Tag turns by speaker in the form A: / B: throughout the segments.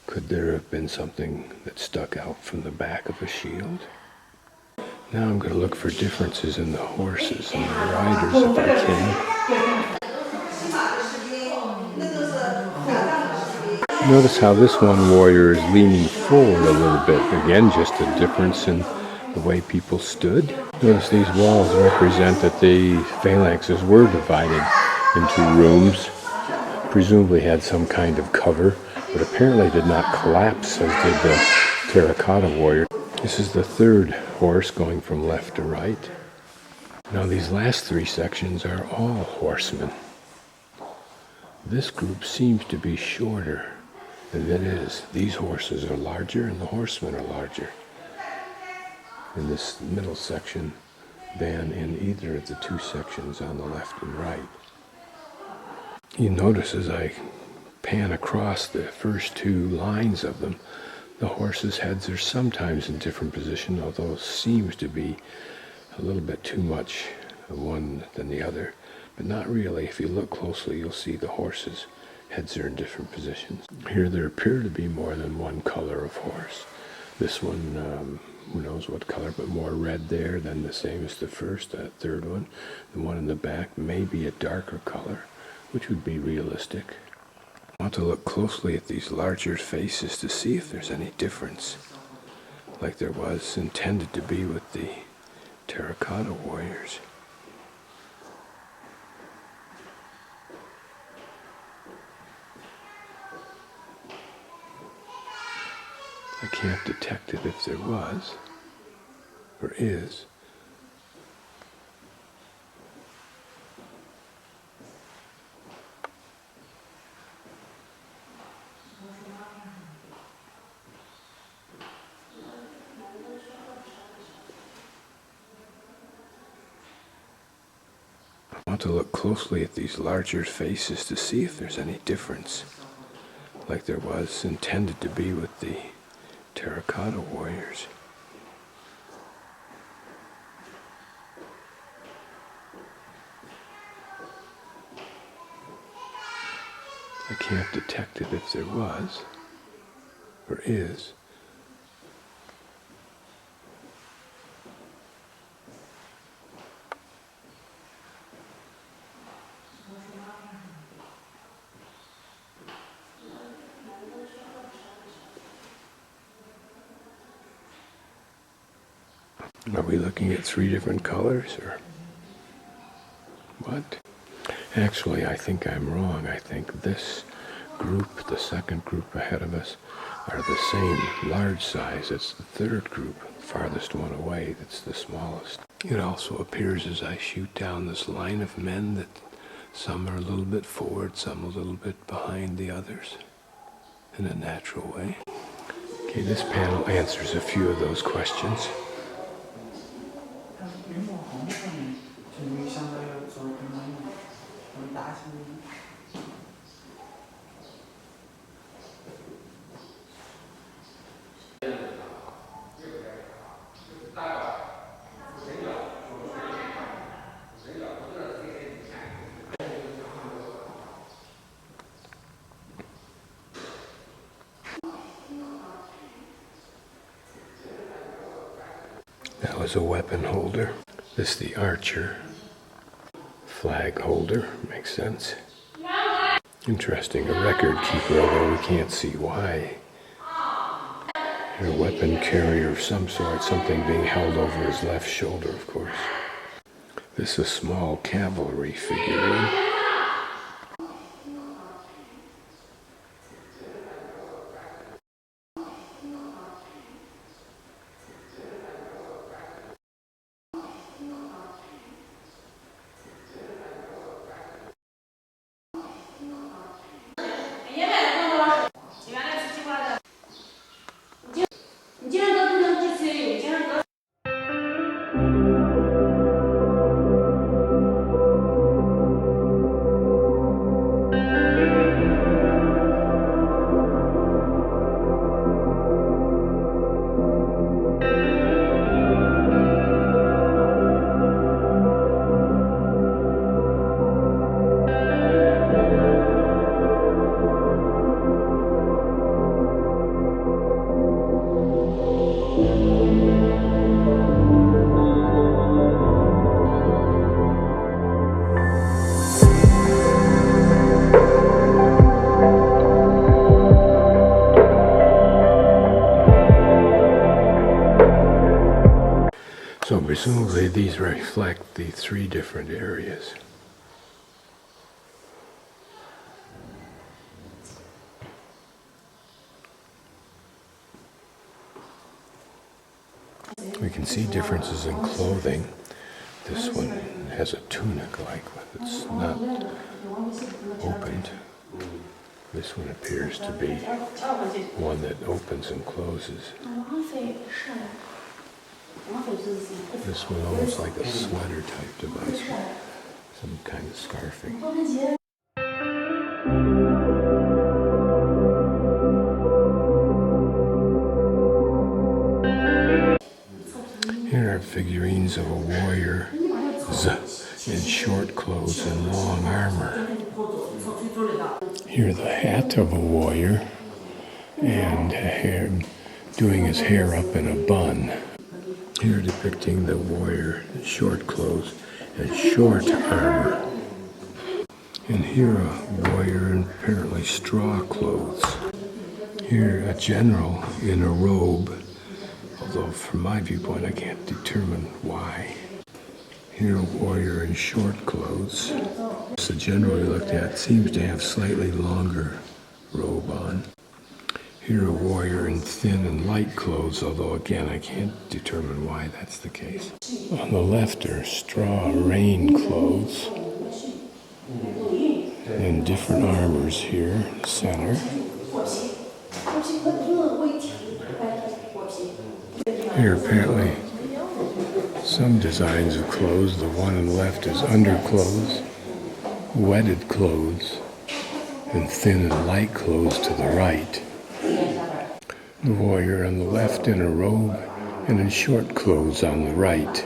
A: Could there have been something that stuck out from the back of a shield? Now I'm going to look for differences in the horses and the riders if I can. Notice how this one warrior is leaning forward a little bit. Again, just a difference in the way people stood. Notice these walls represent that the phalanxes were divided into rooms, presumably had some kind of cover, but apparently did not collapse as did the terracotta warrior. This is the third horse going from left to right. Now these last three sections are all horsemen. This group seems to be shorter than it is. These horses are larger and the horsemen are larger in this middle section than in either of the two sections on the left and right. You notice as I pan across the first two lines of them, the horses' heads are sometimes in different position, although it seems to be a little bit too much of one than the other, but not really. If you look closely, you'll see the horses' heads are in different positions. Here there appear to be more than one color of horse. This one, who knows what color, but more red there than the same as the first, that third one. The one in the back may be a darker color, which would be realistic. I want to look closely at these larger faces to see if there's any difference, like there was intended to be with the terracotta warriors. I can't detect it if there was, or is. I want to look closely at these larger faces to see if there's any difference, like there was intended to be with the terracotta warriors. I can't detect it if there was, or is. Are we looking at three different colors, or what? Actually, I think I'm wrong. I think this group, the second group ahead of us, are the same large size. It's the third group, farthest one away, that's the smallest. It also appears as I shoot down this line of men that some are a little bit forward, some a little bit behind the others, in a natural way. Okay, this panel answers a few of those questions. That was a weapon holder. This the archer. Flag holder, makes sense. Interesting, a record keeper, although we can't see why. A weapon carrier of some sort, something being held over his left shoulder, of course. This is a small cavalry figurine. Presumably these reflect the three different areas. We can see differences in clothing. This one has a tunic-like, but it's not opened. This one appears to be one that opens and closes. This one almost like a sweater type device, some kind of scarfing. Here are figurines of a warrior in short clothes and long armor. Here the hat of a warrior and doing his hair up in a bun. Here depicting the warrior in short clothes and short armor. And here a warrior in apparently straw clothes. Here a general in a robe, although from my viewpoint I can't determine why. Here a warrior in short clothes. The general we looked at seems to have slightly longer robe on. Here a warrior in thin and light clothes, although again I can't determine why that's the case. On the left are straw rain clothes and different armors here in the center. Here apparently some designs of clothes. The one on the left is underclothes, wetted clothes, and thin and light clothes to the right. The warrior on the left in a robe and in short clothes on the right.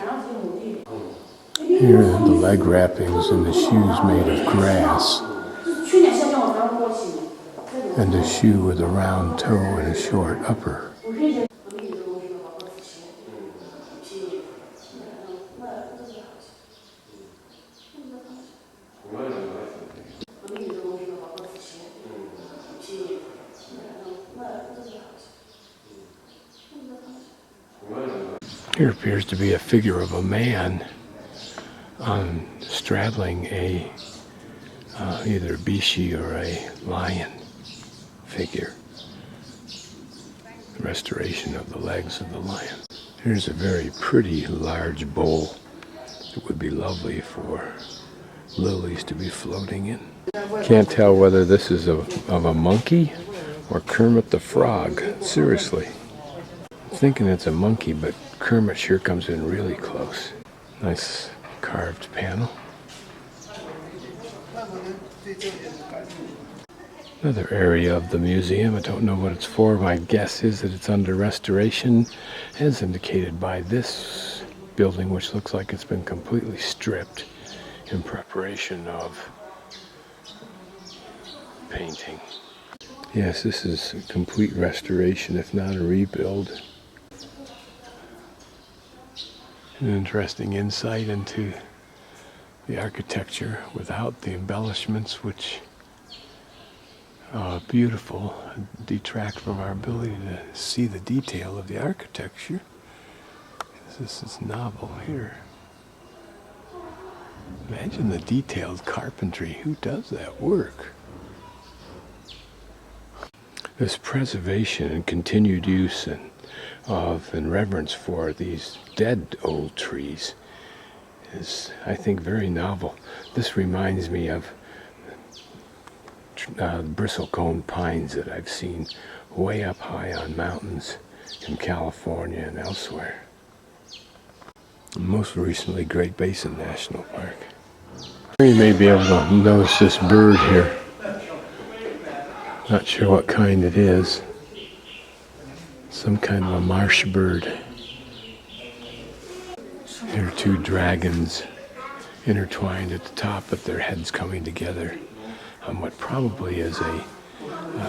A: Here the leg wrappings and the shoes made of grass. And a shoe with a round toe and a short upper. Here appears to be a figure of a man straddling a either a bishi or a lion figure. Restoration of the legs of the lion. Here's a very pretty large bowl. It would be lovely for lilies to be floating in. Can't tell whether this is of a monkey or Kermit the Frog. Seriously. I'm thinking it's a monkey, but Kermit sure comes in really close. Nice carved panel. Another area of the museum. I don't know what it's for. My guess is that it's under restoration, as indicated by this building, which looks like it's been completely stripped in preparation of painting. Yes, this is a complete restoration, if not a rebuild. An interesting insight into the architecture without the embellishments, which are beautiful, detract from our ability to see the detail of the architecture. This is novel here. Imagine the detailed carpentry. Who does that work? This preservation and continued use and reverence for these dead old trees is, I think, very novel. This reminds me of bristlecone pines that I've seen way up high on mountains in California and elsewhere. And most recently, Great Basin National Park. You may be able to notice this bird here. Not sure what kind it is. Some kind of a marsh bird. Here are two dragons intertwined at the top, but their heads coming together on what probably is a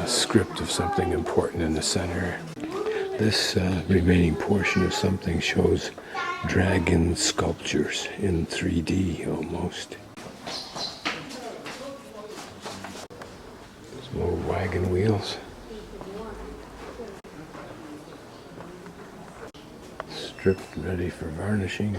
A: script of something important in the center. This remaining portion of something shows dragon sculptures in 3D almost. Some more wagon wheels. stripped, ready for varnishing.